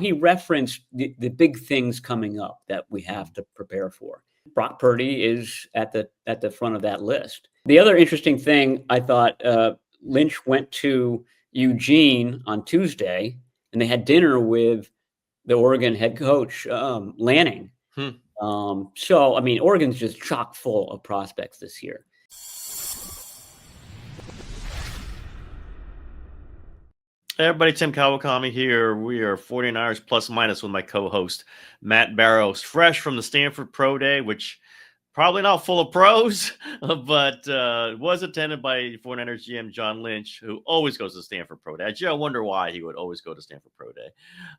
He referenced the big things coming up that we have to prepare for. Brock Purdy is at the front of that list. The other interesting thing I thought, Lynch went to Eugene on Tuesday, and they had dinner with the Oregon head coach, Lanning. So, I mean, Oregon's just chock full of prospects this year. Hey everybody, Tim Kawakami here. We are 49ers Plus Minus with my co-host, Matt Barrows, fresh from the Stanford Pro Day, which probably not full of pros, but was attended by 49ers GM John Lynch, who always goes to Stanford Pro Day. Actually, I wonder why he would always go to Stanford Pro Day.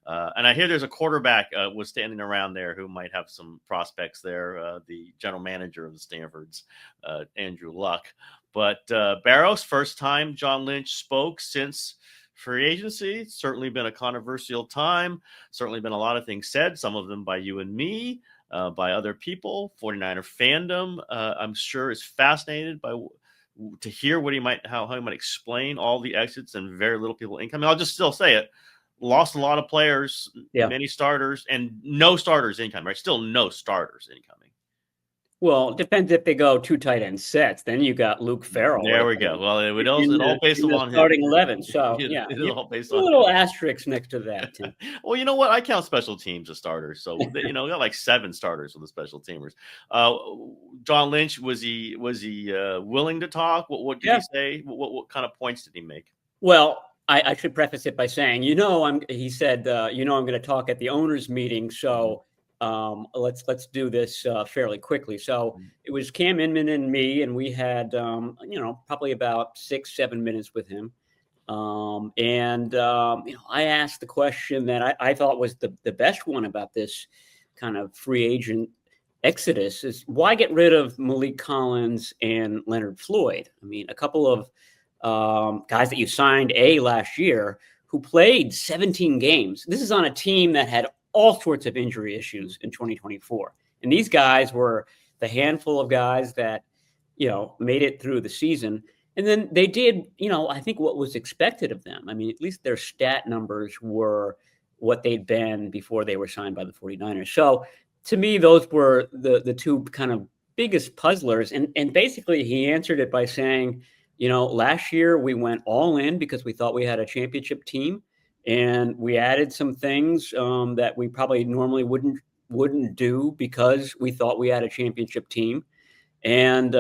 And I hear there's a quarterback was standing around there who might have some prospects there, the general manager of the Stanfords, Andrew Luck. But Barrows, first time John Lynch spoke since free agency. It's certainly been a controversial time. Certainly been a lot of things said, some of them by you and me, by other people. 49er fandom, I'm sure, is fascinated to hear what how he might explain all the exits and very little people incoming. I'll just still say it. Lost a lot of players, many starters, and no starters incoming, right? Still no starters incoming. Well, it depends if they go 2 tight end sets. Then you got Luke Farrell. There we go. Well, it all based on starting 11. So yeah, it's all based on a little asterisk next to that, Tim. Well, you know what? I count special teams as starters. So we got like 7 starters with the special teamers. John Lynch, was he willing to talk? What did he say? What kind of points did he make? Well, I should preface it by saying, he said, I'm going to talk at the owners' meeting. So let's do this fairly quickly. So it was Cam Inman and me, and we had probably about 6-7 minutes with him. I asked the question that I thought was the best one about this kind of free agent exodus is why get rid of Malik Collins and Leonard Floyd? I mean, a couple of guys that you signed last year who played 17 games. This is on a team that had all sorts of injury issues in 2024. And these guys were the handful of guys that, made it through the season. And then they did, I think what was expected of them. I mean, at least their stat numbers were what they'd been before they were signed by the 49ers. So to me, those were the two kind of biggest puzzlers. And basically he answered it by saying, last year we went all in because we thought we had a championship team. And we added some things that we probably normally wouldn't do because we thought we had a championship team. And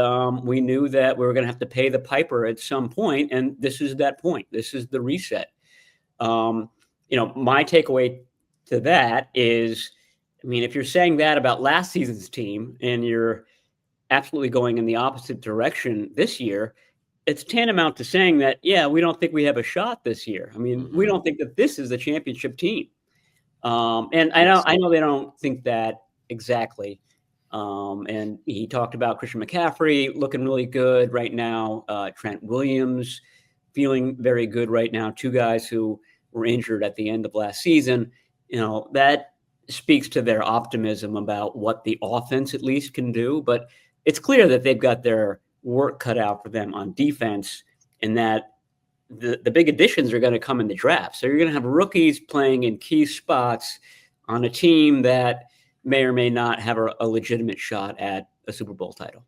we knew that we were going to have to pay the piper at some point. And this is that point. This is the reset. My takeaway to that is, I mean, if you're saying that about last season's team and you're absolutely going in the opposite direction this year, it's tantamount to saying that, we don't think we have a shot this year. I mean, we don't think that this is the championship team. And I know they don't think that exactly. And he talked about Christian McCaffrey looking really good right now. Trent Williams feeling very good right now. 2 guys who were injured at the end of last season. That speaks to their optimism about what the offense at least can do. But it's clear that they've got their work cut out for them on defense, and that the big additions are going to come in the draft. So you're going to have rookies playing in key spots on a team that may or may not have a legitimate shot at a Super Bowl title.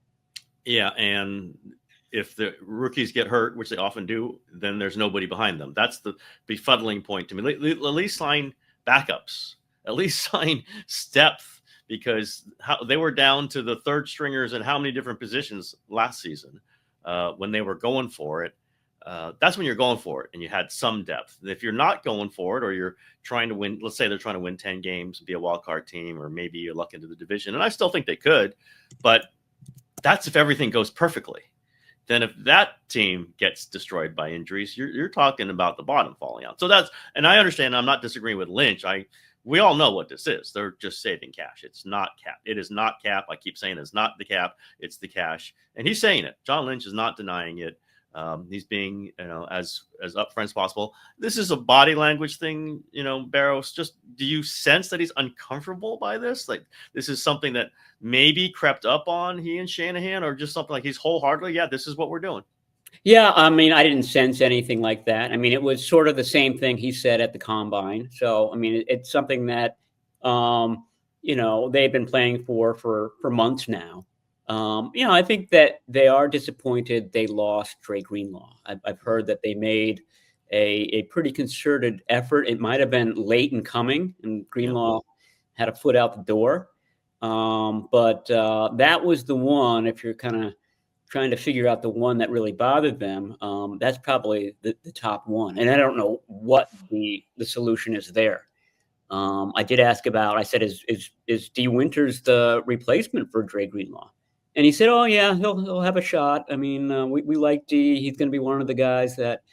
Yeah, and if the rookies get hurt, which they often do, then there's nobody behind them. That's the befuddling point to me. At least sign backups. At least sign depth. Because they were down to the third stringers in how many different positions last season when they were going for it. That's when you're going for it and you had some depth. And if you're not going for it or you're trying to win, let's say they're trying to win 10 games, be a wild card team, or maybe you're lucky into the division. And I still think they could, but that's if everything goes perfectly. Then if that team gets destroyed by injuries, you're talking about the bottom falling out. So and I understand, I'm not disagreeing with Lynch. We all know what this is. They're just saving cash. It's not cap. It is not cap. I keep saying it's not the cap. It's the cash. And he's saying it. John Lynch is not denying it. He's being, as upfront as possible. This is a body language thing, Barrows. Just, do you sense that he's uncomfortable by this? Like, this is something that maybe crept up on he and Shanahan, or just something like he's wholeheartedly, this is what we're doing? Yeah, I mean, I didn't sense anything like that. I mean, it was sort of the same thing he said at the combine. So, I mean, it's something that, um, they've been playing for months now. I think that they are disappointed they lost Dre Greenlaw. I've heard that they made a pretty concerted effort. It might have been late in coming, and Yeah. Greenlaw had a foot out the door. But that was the one, if you're kind of trying to figure out the one that really bothered them, that's probably the top one. And I don't know what the solution is there. I did ask about. I said, "Is D Winters the replacement for Dre Greenlaw?" And he said, "Oh yeah, he'll have a shot. I mean, we like D. He's going to be one of the guys that,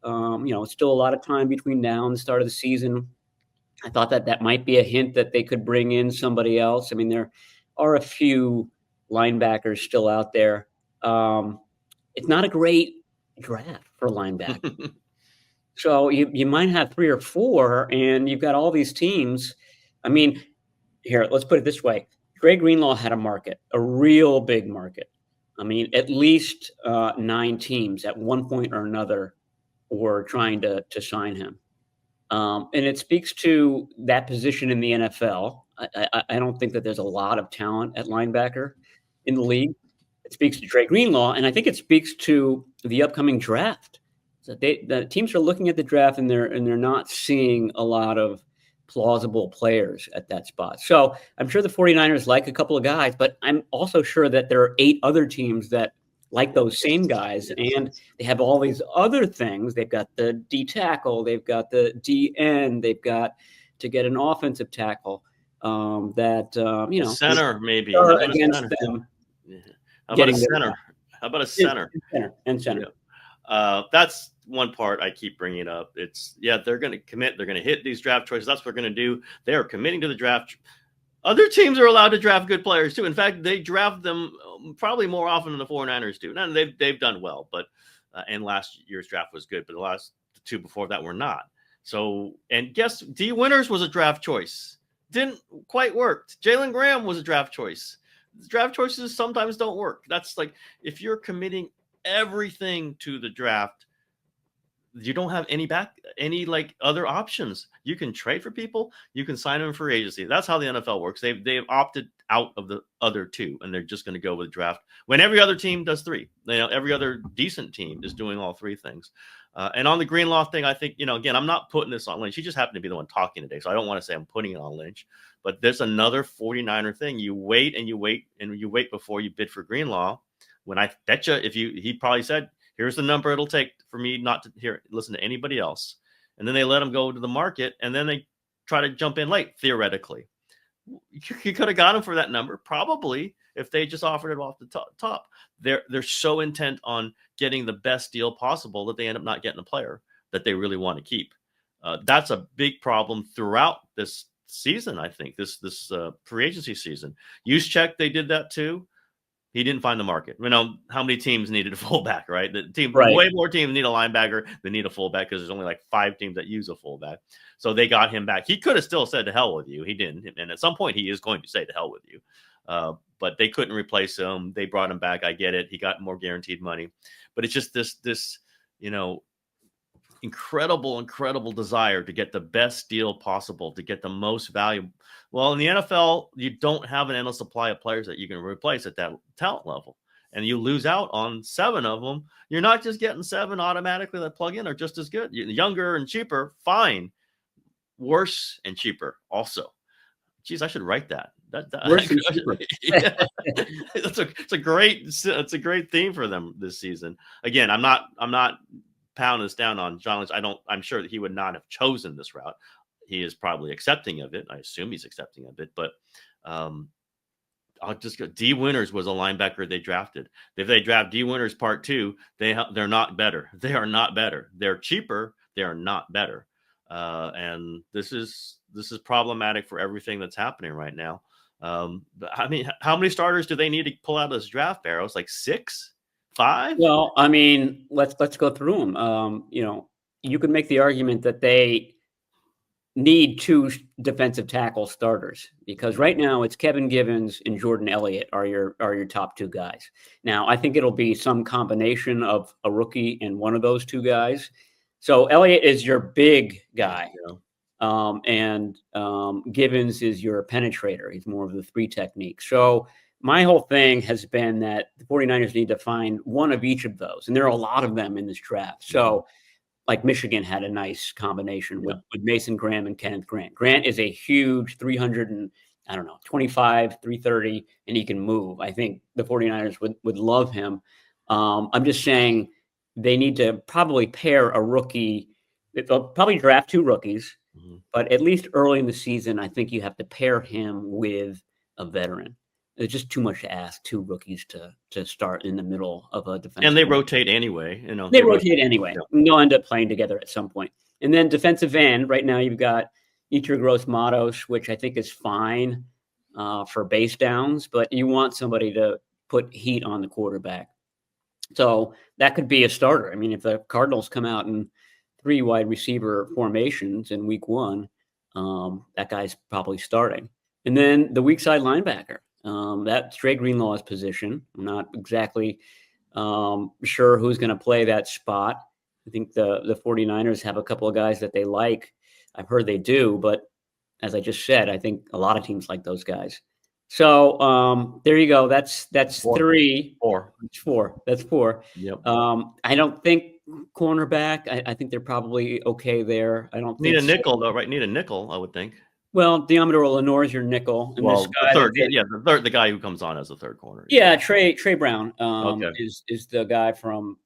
still a lot of time between now and the start of the season." I thought that might be a hint that they could bring in somebody else. I mean, there are a few linebackers still out there. Um, it's not a great draft for linebacker. So you might have 3 or 4, and you've got all these teams. I mean, here, let's put it this way. Dre Greenlaw had a market, a real big market. I mean, at least 9 teams at one point or another were trying to sign him. And it speaks to that position in the NFL. I don't think that there's a lot of talent at linebacker in the league. It speaks to Dre Greenlaw, and I think it speaks to the upcoming draft. So the teams are looking at the draft, and they're not seeing a lot of plausible players at that spot. So I'm sure the 49ers like a couple of guys, but I'm also sure that there are 8 other teams that like those same guys, and they have all these other things. They've got the D tackle, they've got the D end, they've got to get an offensive tackle Center maybe. How about against a center? them. Yeah. How about a center? How about a center? Center. Yeah. That's one part I keep bringing up. It's they're going to commit. They're going to hit these draft choices. That's what they're going to do. They are committing to the draft. Other teams are allowed to draft good players too. In fact, they draft them probably more often than the 49ers do. And they've done well, but and last year's draft was good, but the last 2 before that were not. So, and guess D Winters was a draft choice. Didn't quite work. Jalen Graham was a draft choice. Draft choices sometimes don't work. That's like if you're committing everything to the draft, you don't have any like other options. You can trade for people, you can sign them for agency. That's how the NFL works. They've opted out of the other 2, and they're just going to go with draft when every other team does 3. Every other decent team is doing all 3 things. And on the Greenlaw thing, I think, again, I'm not putting this on Lynch. He just happened to be the one talking today, so I don't want to say I'm putting it on Lynch. But there's another 49er thing. You wait and you wait and you wait before you bid for Greenlaw. When I bet you, he probably said, here's the number it'll take for me not to listen to anybody else. And then they let him go to the market, and then they try to jump in late, theoretically. You could have got him for that number, probably, if they just offered it off the top. They're so intent on getting the best deal possible that they end up not getting a player that they really want to keep. That's a big problem throughout this season, I think, this free agency season. Juszczyk, they did that too. He didn't find the market. How many teams needed a fullback, right? Way more teams need a linebacker than need a fullback because there's only like 5 teams that use a fullback. So they got him back. He could have still said to hell with you. He didn't. And at some point he is going to say to hell with you. But they couldn't replace him. They brought him back. I get it. He got more guaranteed money. But it's just this incredible desire to get the best deal possible, to get the most value. Well, in the NFL, you don't have an endless supply of players that you can replace at that talent level. And you lose out on 7 of them. You're not just getting 7 automatically that plug in are just as good. Younger and cheaper, fine. Worse and cheaper also. Geez, I should write that. Worse and cheaper. Yeah. It's a great theme for them this season. Again, I'm not pounding this down on John Lynch. I'm sure that he would not have chosen this route. He is probably accepting of it. I assume he's accepting of it, but I'll just go. D Winters was a linebacker they drafted. If they draft D Winters part 2, they're not better. They are not better. They're cheaper. They are not better. And this is problematic for everything that's happening right now. I mean, how many starters do they need to pull out of this draft, Barrows? Like 6? 5? Well, I mean, let's go through them. You can make the argument that they need two defensive tackle starters, because right now it's Kevin Givens and Jordan Elliott are your top two guys. Now, I think it'll be some combination of a rookie and one of those two guys. So Elliott is your big guy. And Givens is your penetrator. He's more of the three technique. So my whole thing has been that the 49ers need to find one of each of those. And there are a lot of them in this draft. So like Michigan had a nice combination with Mason Graham and Kenneth Grant. Grant is a huge 25, 330, and he can move. I think the 49ers would love him. I'm just saying they need to probably pair a rookie. They'll probably draft two rookies, but at least early in the season, I think you have to pair him with a veteran. It's just too much to ask two rookies to start in the middle of a defense. And they rotate anyway. They rotate anyway. They'll end up playing together at some point. And then defensive end, right now you've got Yetur Gross-Matos, which I think is fine for base downs, but you want somebody to put heat on the quarterback. So that could be a starter. I mean, if the Cardinals come out in 3 wide receiver formations in week 1, that guy's probably starting. And then the weak side linebacker. That's Dre Greenlaw's position. I'm not exactly sure who's going to play that spot. I think the 49ers have a couple of guys that they like. I've heard they do, but as I just said, I think a lot of teams like those guys. So there you go. That's 3. 4. It's 4. That's 4. Yep. I don't think cornerback. I think they're probably okay there. I don't need a nickel though, right? Need a nickel, I would think. Well, Diomedor Lenore is your nickel, and this guy, the guy who comes on as the third corner. Yeah, Trey Brown is the guy from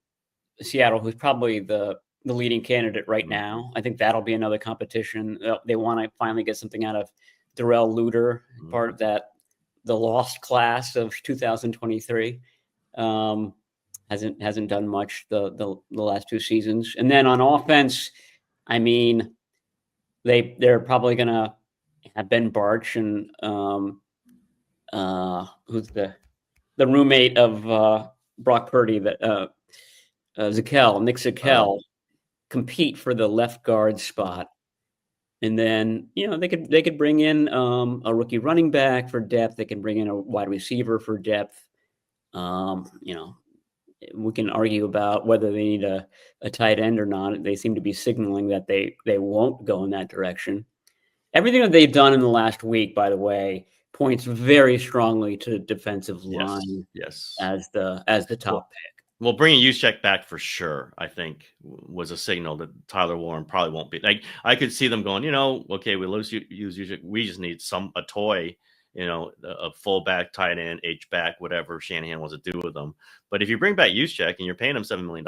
Seattle who's probably the leading candidate right now. I think that'll be another competition. They want to finally get something out of Darrell Luter, part of the lost class of 2023. Hasn't done much the last 2 seasons. And then on offense, I mean, they're probably gonna have Ben Barch and who's the roommate of Brock Purdy, that Nick Zakel, compete for the left guard spot. And then, they could bring in a rookie running back for depth. They can bring in a wide receiver for depth. We can argue about whether they need a tight end or not. They seem to be signaling that they won't go in that direction. Everything that they've done in the last week, by the way, points very strongly to defensive line as the top pick. Well, bringing Juszczyk back for sure, I think, was a signal that Tyler Warren probably won't be. Like, I could see them going, okay, we use Juszczyk. We just need a toy, a fullback, tight end, H-back, whatever Shanahan wants to do with them. But if you bring back Juszczyk and you're paying him $7 million,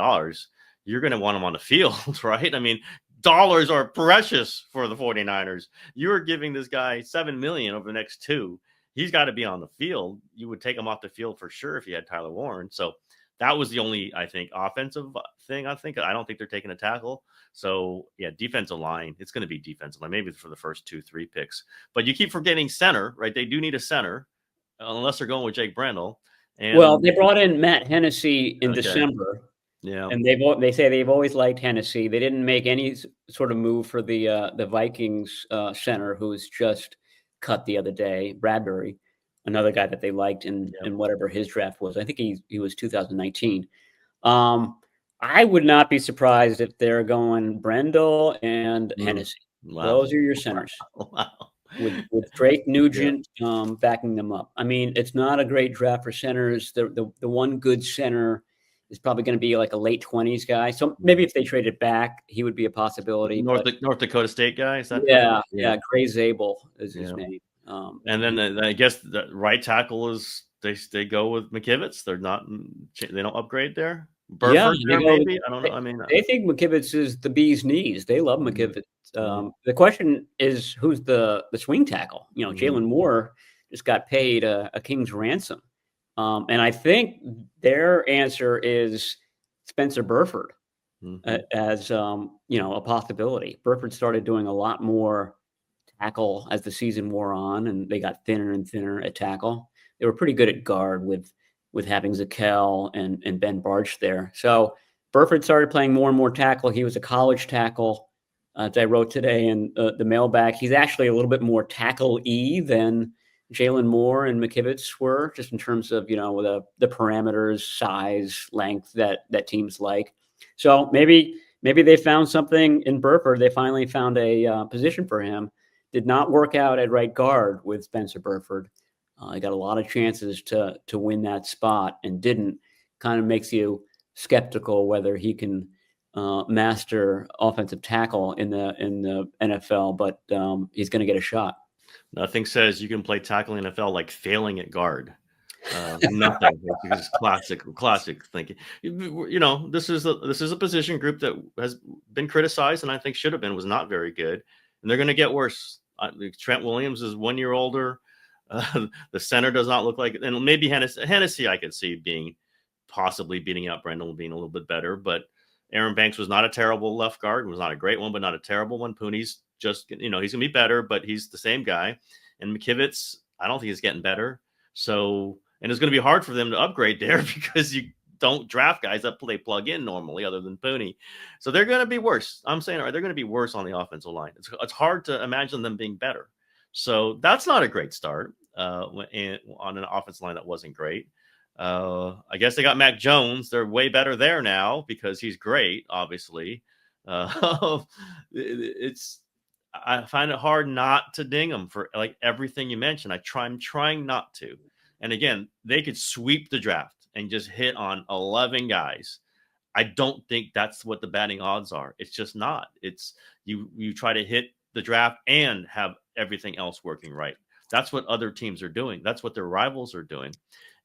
you're going to want him on the field, right? I mean, dollars are precious for the 49ers. You're giving this guy $7 million over the next 2. He's got to be on the field. You would take him off the field for sure if you had Tyler Warren. So that was the only, I think, offensive thing. I don't think they're taking a tackle. So, yeah, defensive line. It's going to be defensive line, maybe for the first 2-3 picks. But you keep forgetting center, right? They do need a center, unless they're going with Jake Brendel. And they brought in Matt Hennessy in December. Yeah, and they say they've always liked Hennessy. They didn't make any sort of move for the Vikings center, who was just cut the other day, Bradbury, another guy that they liked in whatever his draft was. I think he was 2019. I would not be surprised if they're going Brendel and Hennessy. Wow. Those are your centers. Wow. With Drake Nugent backing them up. I mean, it's not a great draft for centers. The one good center is probably going to be like a late 20s guy. So maybe if they traded back, he would be a possibility. North Dakota State guy? Is that Gray Zabel is his name. And then I guess the right tackle is they go with McKivitz. They don't upgrade there. Burford, maybe. I don't know. I mean, they think McKivitz is the bee's knees. They love McKivitz. The question is, who's the swing tackle? Jalen Moore just got paid a king's ransom. And I think their answer is Spencer Burford as a possibility. Burford started doing a lot more tackle as the season wore on, and they got thinner and thinner at tackle. They were pretty good at guard with having Zakel and Ben Barch there. So Burford started playing more and more tackle. He was a college tackle. As I wrote today in the mailbag, he's actually a little bit more tackle-y than Jalen Moore and McKivitz were, just in terms of, the parameters, size, length that teams like. So maybe they found something in Burford. They finally found a position for him. Did not work out at right guard with Spencer Burford. He got a lot of chances to win that spot and didn't. Kind of makes you skeptical whether he can master offensive tackle in the NFL, but he's going to get a shot. Nothing says you can play tackle in NFL like failing at guard. Nothing. It's classic thinking. This is a position group that has been criticized, and I think should have been, was not very good, and they're going to get worse. Trent Williams is 1 year older. The center does not look like, and maybe Hennessy I could see possibly beating out Brendel, being a little bit better, but Aaron Banks was not a terrible left guard, was not a great one, but not a terrible one. Pooney's just, he's going to be better, but he's the same guy. And McKivitz, I don't think he's getting better. So, and it's going to be hard for them to upgrade there because you don't draft guys that they plug in normally other than Pooney. So they're going to be worse. I'm saying, they're going to be worse on the offensive line. It's hard to imagine them being better. So that's not a great start on an offensive line that wasn't great. I guess they got Mac Jones. They're way better there now because he's great, obviously. I find it hard not to ding them for like everything you mentioned. I'm trying not to. And again, they could sweep the draft and just hit on 11 guys. I don't think that's what the batting odds are. It's just not. It's you try to hit the draft and have everything else working right. That's what other teams are doing. That's what their rivals are doing.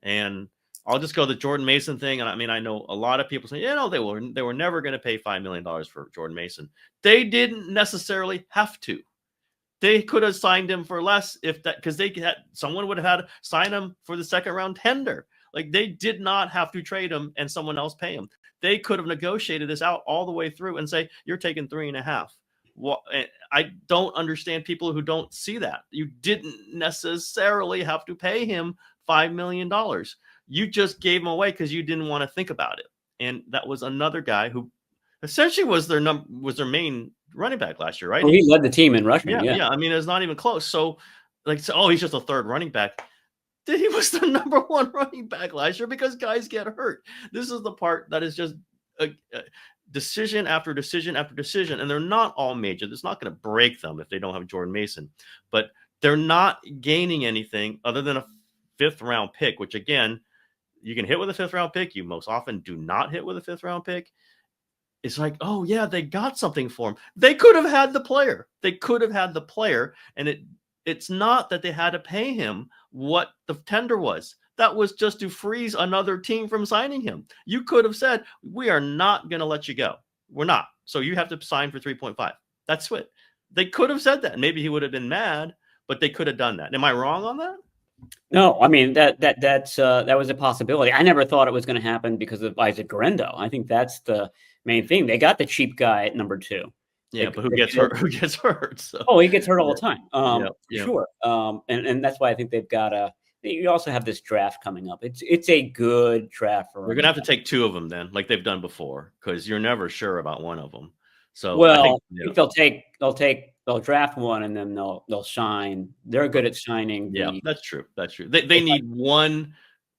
And I'll just go the Jordan Mason thing. And I mean, I know a lot of people say, they were never going to pay $5 million for Jordan Mason. They didn't necessarily have to. They could have signed him for less because someone would have had to sign him for the second round tender. Like they did not have to trade him and someone else pay him. They could have negotiated this out all the way through and say, you're taking 3.5. Well, I don't understand people who don't see that. You didn't necessarily have to pay him $5 million. You just gave him away because you didn't want to think about it. And that was another guy who essentially was their main running back last year, right? Well, he led the team in rushing. Yeah. I mean, it's not even close. So, he's just a third running back. He was the number one running back last year because guys get hurt. This is the part that is just a decision after decision after decision, and they're not all major. It's not going to break them if they don't have Jordan Mason, but they're not gaining anything other than a 5th round pick, which again, you can hit with a 5th round pick. You most often do not hit with a 5th round pick. It's like, oh yeah, they got something for him. They could have had the player. And it's not that they had to pay him what the tender was. That was just to freeze another team from signing him. You could have said, we are not going to let you go. We're not. So you have to sign for 3.5. That's it. They could have said that. Maybe he would have been mad, but they could have done that. Am I wrong on that? No, I mean that was a possibility. I never thought it was going to happen because of Isaac Garendo. I think that's the main thing. They got the cheap guy at number 2. Yeah, but who gets hurt? Who gets hurt? So. Oh, he gets hurt all the time. Yeah. Sure. And that's why I think they've got you also have this draft coming up. It's a good draft for. We're gonna have to take 2 of them then, like they've done before, because you're never sure about one of them. So I think they'll draft one and then they'll sign. They're good at signing. Yeah, that's true. They need one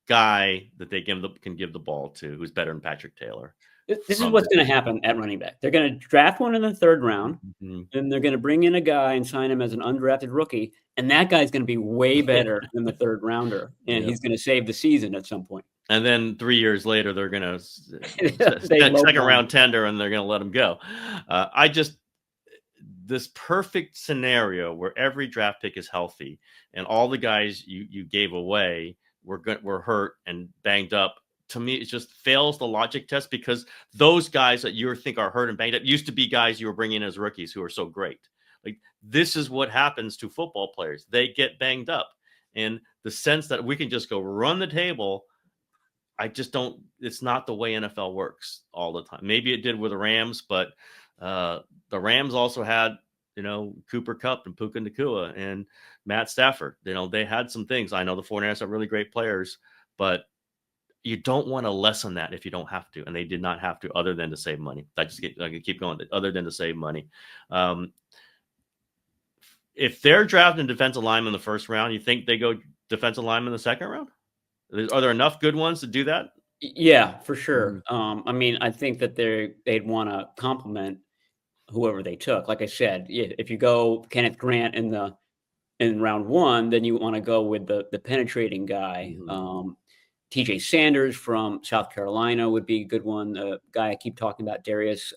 guy that they can give the ball to who's better than Patrick Taylor. This is what's going to happen at running back. They're going to draft one in the 3rd round, and they're going to bring in a guy and sign him as an undrafted rookie, and that guy's going to be way better than the 3rd rounder, and he's going to save the season at some point. And then 3 years later, they're going to second round tender, and they're going to let him go. This perfect scenario where every draft pick is healthy, and all the guys you gave away were hurt and banged up. To me, it just fails the logic test because those guys that you think are hurt and banged up used to be guys you were bringing in as rookies who are so great. Like this is what happens to football players. They get banged up. And the sense that we can just go run the table, it's not the way NFL works all the time. Maybe it did with the Rams, but the Rams also had, Cooper Kupp and Puka Nacua and Matt Stafford. They had some things. I know the 49ers have really great players, but you don't want to lessen that if you don't have to, and they did not have to, other than to save money. I can keep going. Other than to save money, if they're drafting defensive lineman in the first round, you think they go defensive lineman in the second round? Are there enough good ones to do that? Yeah, for sure. I mean, I think that they'd want to complement whoever they took. Like I said, if you go Kenneth Grant in round 1, then you want to go with the penetrating guy. TJ Sanders from South Carolina would be a good one. The guy I keep talking about, Darius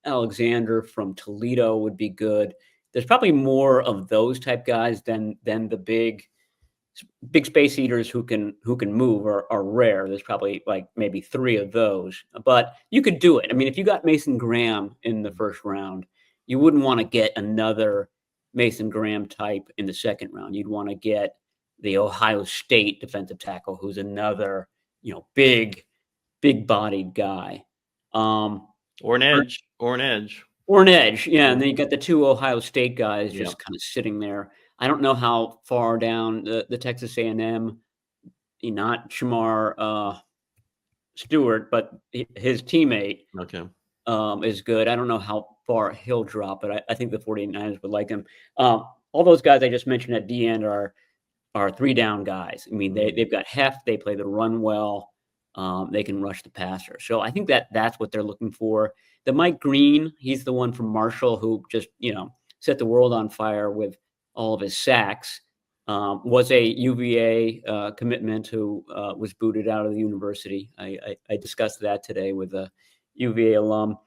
Alexander from Toledo, would be good. There's probably more of those type guys than the big space eaters who can move are rare. There's probably like maybe 3 of those, but you could do it. I mean, if you got Mason Graham in the first round, you wouldn't want to get another Mason Graham type in the second round. You'd want to get the Ohio State defensive tackle, who's another, big bodied guy. Or an edge. Yeah. And then you got the 2 Ohio State guys just kind of sitting there. I don't know how far down the Texas A&M, not Shamar Stewart, but his teammate is good. I don't know how far he'll drop, but I think the 49ers would like him. All those guys I just mentioned at the end are 3-down guys. I mean, they've got heft. They play the run well. They can rush the passer. So I think that's what they're looking for. The Mike Green, he's the one from Marshall who just, set the world on fire with all of his sacks, was a UVA commitment who was booted out of the university. I discussed that today with a UVA alum.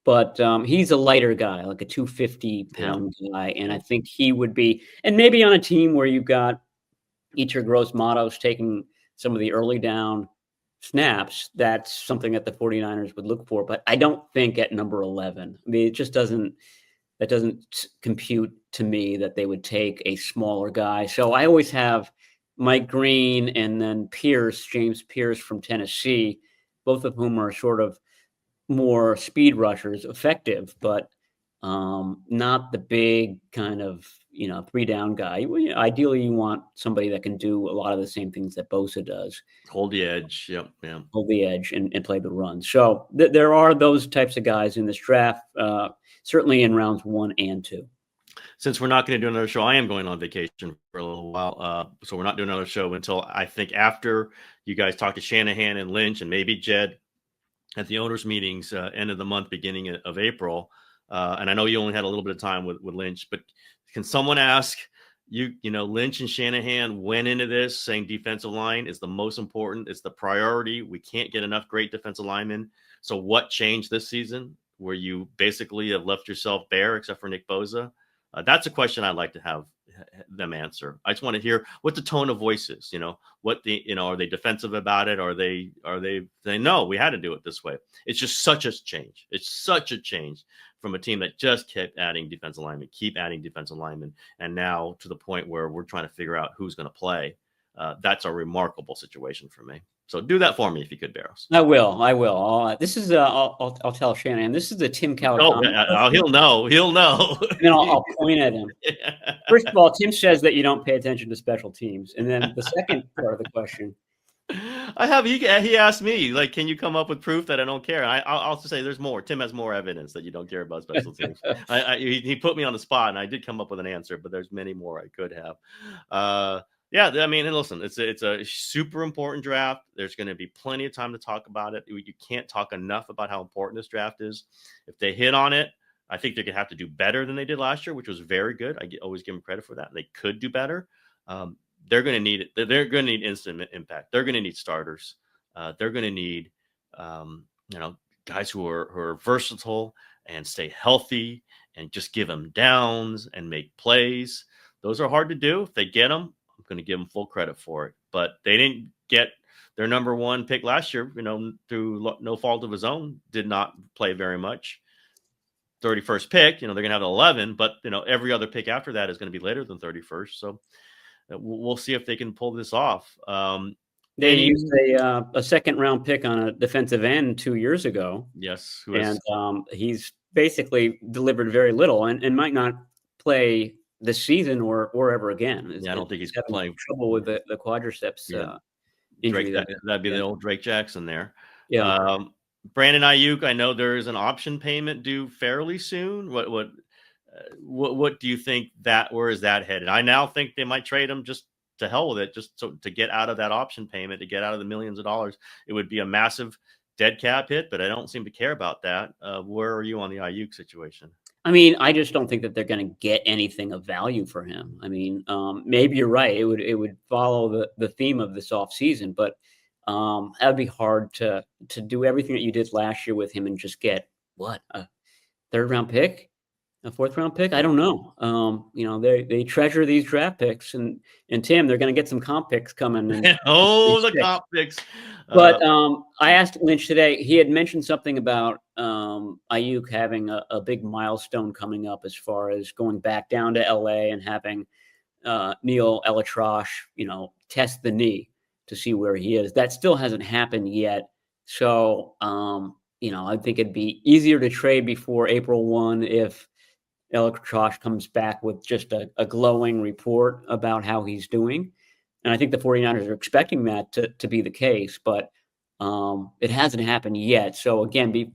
But he's a lighter guy, like a 250-pound guy. And I think he would be, and maybe on a team where you've got Yetur Gross-Matos taking some of the early down snaps, that's something that the 49ers would look for. But I don't think at number 11, I mean, that doesn't compute to me that they would take a smaller guy. So I always have Mike Green and then James Pierce from Tennessee, both of whom are sort of more speed rushers, effective, but not the big kind of 3-down guy. Ideally, you want somebody that can do a lot of the same things that Bosa does. Hold the edge. Hold the edge and play the run. So there are those types of guys in this draft, certainly in rounds 1 and 2. Since we're not going to do another show, I am going on vacation for a little while. So we're not doing another show until I think after you guys talk to Shanahan and Lynch and maybe Jed at the owners' meetings, end of the month, beginning of April. And I know you only had a little bit of time with Lynch, but can someone ask Lynch and Shanahan went into this saying defensive line is the most important. It's the priority. We can't get enough great defensive linemen. So what changed this season where you basically have left yourself bare except for Nick Bosa? That's a question I'd like to have them answer. I just want to hear what the tone of voice is. Are they defensive about it? Are they saying, no, we had to do it this way? It's just such a change. It's such a change from a team that just kept adding defensive linemen, and now to the point where we're trying to figure out who's going to play. That's a remarkable situation for me. So do that for me if you could, Barrows. I will. This is I'll tell Shanahan. This is the Tim Cowell. He'll know. And then I'll point at him. Yeah. First of all, Tim says that you don't pay attention to special teams, and then the second part of the question. He asked me, like, can you come up with proof that I don't care? I'll also say there's more. Tim has more evidence that you don't care about special teams. He put me on the spot, and I did come up with an answer, but there's many more I could have. Yeah, I mean, and listen, it's a super important draft. There's going to be plenty of time to talk about it. You can't talk enough about how important this draft is. If they hit on it, I think they're going to have to do better than they did last year, which was very good. I always give them credit for that. They could do better. They're going to need it. They're going to need instant impact. They're going to need starters. They're going to need, guys who are versatile and stay healthy and just give them downs and make plays. Those are hard to do. If they get them, I'm going to give them full credit for it. But they didn't get their number 1 pick last year, through no fault of his own, did not play very much. 31st pick, they're going to have 11, but, every other pick after that is going to be later than 31st. So we'll see if they can pull this off. They used a second-round pick on a defensive end 2 years ago. Yes. And he's basically delivered very little and might not play this season or ever again. I don't think he's playing. Trouble with the quadriceps injury. That'd be the old Drake Jackson there. Yeah. Brandon Aiyuk, I know there is an option payment due fairly soon. What do you think where is that headed? I now think they might trade him just to hell with it, just to get out of that option payment, to get out of the millions of dollars. It would be a massive dead cap hit, but I don't seem to care about that. Where are you on the Aiyuk situation? I mean, I just don't think that they're going to get anything of value for him. I mean, maybe you're right. It would follow the theme of this offseason, but that would be hard to do everything that you did last year with him and just get a third round pick, a fourth round pick. I don't know. They treasure these draft picks, and Tim, they're going to get some comp picks coming. The comp picks. But I asked Lynch today. He had mentioned something about Aiyuk having a big milestone coming up as far as going back down to LA and having Neil Elatrosh, test the knee to see where he is. That still hasn't happened yet. So, I think it'd be easier to trade before April 1 if Elatrosh comes back with just a glowing report about how he's doing. And I think the 49ers are expecting that to be the case, but it hasn't happened yet. So again, the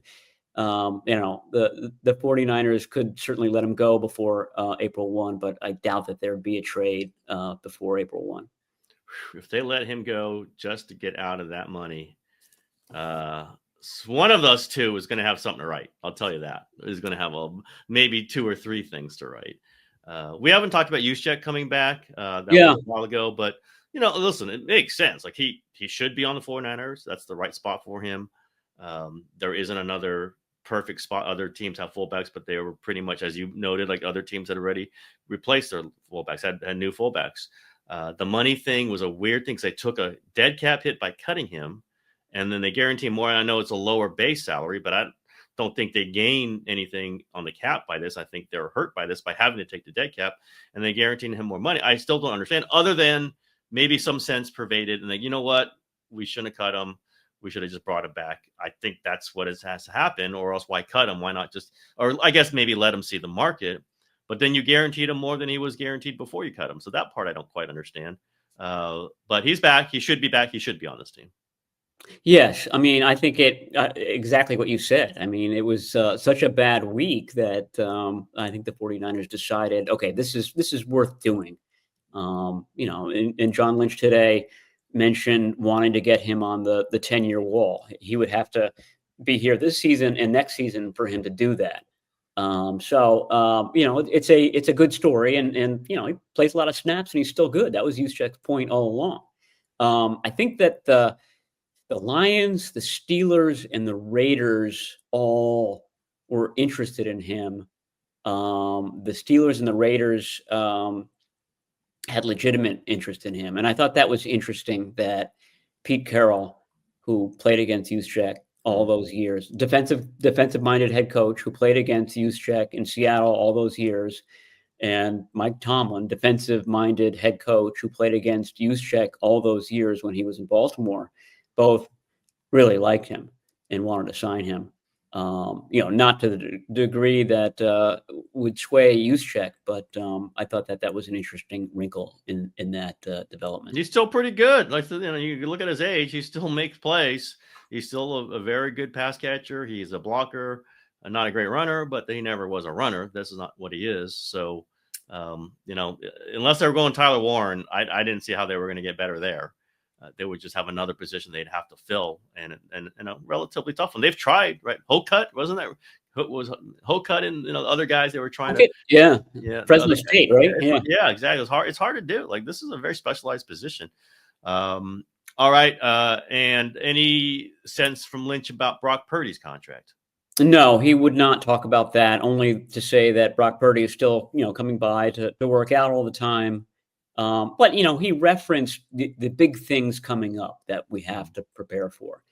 49ers could certainly let him go before April 1, but I doubt that there would be a trade before April 1. If they let him go just to get out of that money, one of us two is going to have something to write. I'll tell you that. Is going to have maybe 2 or 3 things to write. We haven't talked about Juszczyk coming back. That was a while ago, but listen, it makes sense. Like he should be on the 49ers. That's the right spot for him. There isn't another perfect spot. Other teams have fullbacks, but they were pretty much, as you noted, like other teams had already replaced their fullbacks, had new fullbacks. The money thing was a weird thing because they took a dead cap hit by cutting him, and then they guarantee more. And I know it's a lower base salary, but I don't think they gain anything on the cap by this. I think they're hurt by this by having to take the dead cap, and they guaranteed him more money. I still don't understand, other than maybe some sense pervaded, and you know what? We shouldn't have cut him. We should have just brought him back. I think that's what has to happen, or else why cut him? Why not or I guess maybe let him see the market, but then you guaranteed him more than he was guaranteed before you cut him. So that part I don't quite understand. But he's back. He should be back. He should be on this team. Yes. I mean, I think exactly what you said. I mean, it was such a bad week that I think the 49ers decided, okay, this is worth doing. And John Lynch today mentioned wanting to get him on the 10-year wall. He would have to be here this season and next season for him to do that. It's a good story, and he plays a lot of snaps and he's still good. That was Juszczyk's point all along. I think that the Lions, the Steelers, and the Raiders all were interested in him. The Steelers and the Raiders had legitimate interest in him. And I thought that was interesting that Pete Carroll, who played against Juszczyk all those years, defensive-minded head coach who played against Juszczyk in Seattle all those years, and Mike Tomlin, defensive-minded head coach who played against Juszczyk all those years when he was in Baltimore, both really liked him and wanted to sign him. Not to the degree that would sway Juszczyk, but I thought that was an interesting wrinkle in that development. He's still pretty good. Like you look at his age, he still makes plays. He's still a very good pass catcher. He's a blocker, not a great runner, but he never was a runner. This is not what he is. So, unless they were going Tyler Warren, I didn't see how they were going to get better there. They would just have another position they'd have to fill, and a relatively tough one. They've tried, right? Hokut, wasn't that? Was Hokut and other guys they were trying to? Yeah. Fresno State, right? Yeah, exactly. It's hard to do. Like, this is a very specialized position. All right. And any sense from Lynch about Brock Purdy's contract? No, he would not talk about that. Only to say that Brock Purdy is still coming by to work out all the time. But he referenced the big things coming up that we have to prepare for,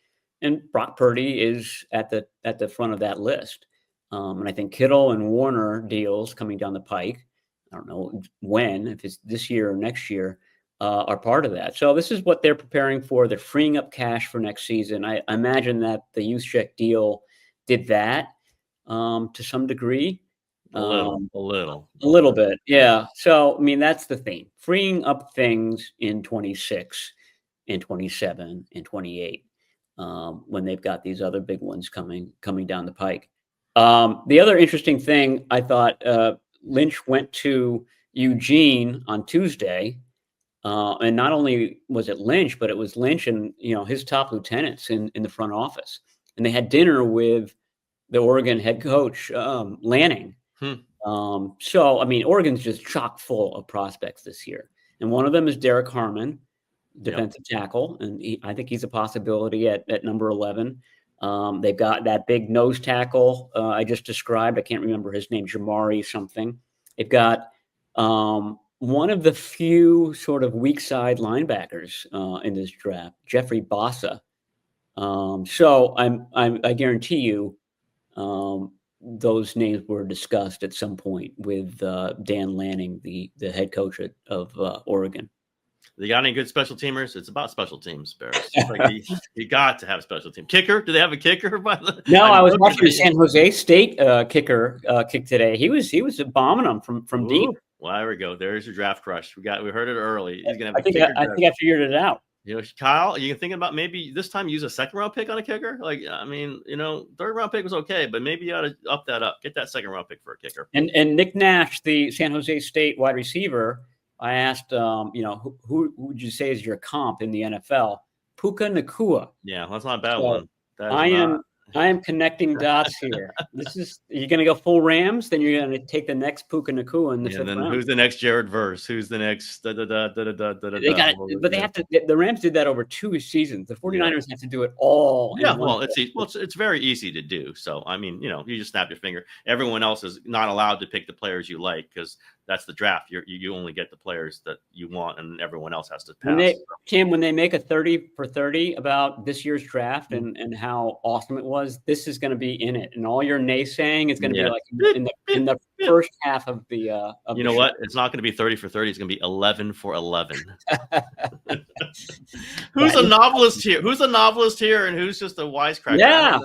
and Brock Purdy is at the front of that list. And I think Kittle and Warner deals coming down the pike, I don't know when, if it's this year or next year, are part of that. So this is what they're preparing for. They're freeing up cash for next season. I imagine that the Juszczyk deal did that to some degree. A little bit. Yeah. So, I mean, that's the thing. Freeing up things in 26 and 27 and 28 when they've got these other big ones coming down the pike. The other interesting thing I thought, Lynch went to Eugene on Tuesday, and not only was it Lynch, but it was Lynch and his top lieutenants in the front office, and they had dinner with the Oregon head coach Lanning. So I mean, Oregon's just chock full of prospects this year, and one of them is Derek Harmon, defensive tackle, and I think he's a possibility at number 11. They've got that big nose tackle I just described. I can't remember his name, Jamari something. They've got one of the few sort of weak side linebackers in this draft, Jeffrey Bossa. So I guarantee you those names were discussed at some point with Dan Lanning, the head coach of Oregon. They got any good special teamers? It's about special teams, Barrows. Like you got to have special team. Kicker? Do they have a kicker? No, I was watching the San Jose State kicker kick today. He was bombing them from deep. Well, there we go. There's your draft crush. We heard it early. He's gonna have I think I figured it out. Kyle, you thinking about maybe this time use a second round pick on a kicker? Like, I mean, third round pick was okay, but maybe you ought to up that up. Get that second round pick for a kicker. And Nick Nash, the San Jose State wide receiver, I asked, who would you say is your comp in the NFL? Puka Nacua. Yeah, that's not a bad one. I am connecting dots here. You're going to go full Rams, then you're going to take the next Puka Nacua in the fifth round. Who's the next Jared Verse? Who's the next? But they have to. The Rams did that over 2 seasons. The 49ers have to do it all. Yeah, it's very easy to do. So I mean, you just snap your finger. Everyone else is not allowed to pick the players you like because that's the draft. You only get the players that you want, and everyone else has to pass. When they make a 30 for 30 about this year's draft and how awesome it was, this is going to be in it, and all your naysaying is going to be like in the first half of the. What? It's not going to be 30 for 30. It's going to be 11 for 11. Who's a novelist here? Who's a novelist here, and who's just a wisecracker? Yeah,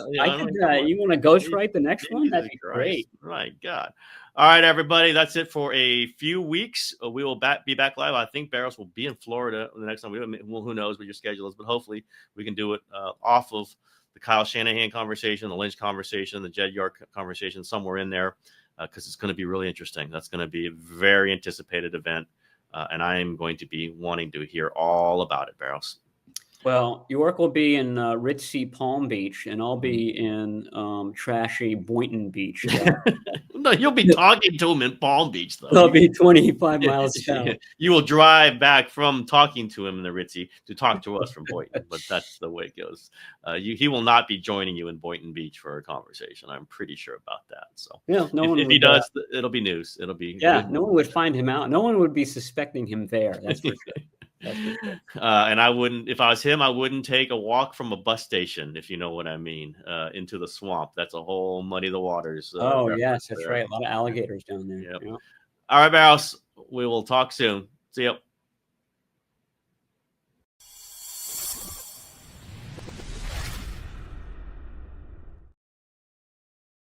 you want to ghostwrite the next one? That'd be great. My God. All right, everybody. That's it for a few weeks. We will be back live. I think Barrows will be in Florida the next time. Who knows what your schedule is, but hopefully we can do it off of the Kyle Shanahan conversation, the Lynch conversation, the Jed York conversation, somewhere in there, because it's going to be really interesting. That's going to be a very anticipated event, and I am going to be wanting to hear all about it, Barrows. Well, York will be in ritzy Palm Beach, and I'll be in trashy Boynton Beach. No, you'll be talking to him in Palm Beach, though. I'll be 25 miles down. You will drive back from talking to him in the ritzy to talk to us from Boynton, but that's the way it goes. He will not be joining you in Boynton Beach for a conversation. I'm pretty sure about that. So, yeah, if he does, it'll be news. It'll be no one would find him out. No one would be suspecting him there. That's for sure. And I wouldn't, if I was him, I wouldn't take a walk from a bus station, if you know what I mean, into the swamp. That's a whole muddy the waters. Yes, that's right. A lot of alligators down there. Yep. Yeah. All right, Barrows. We will talk soon. See you.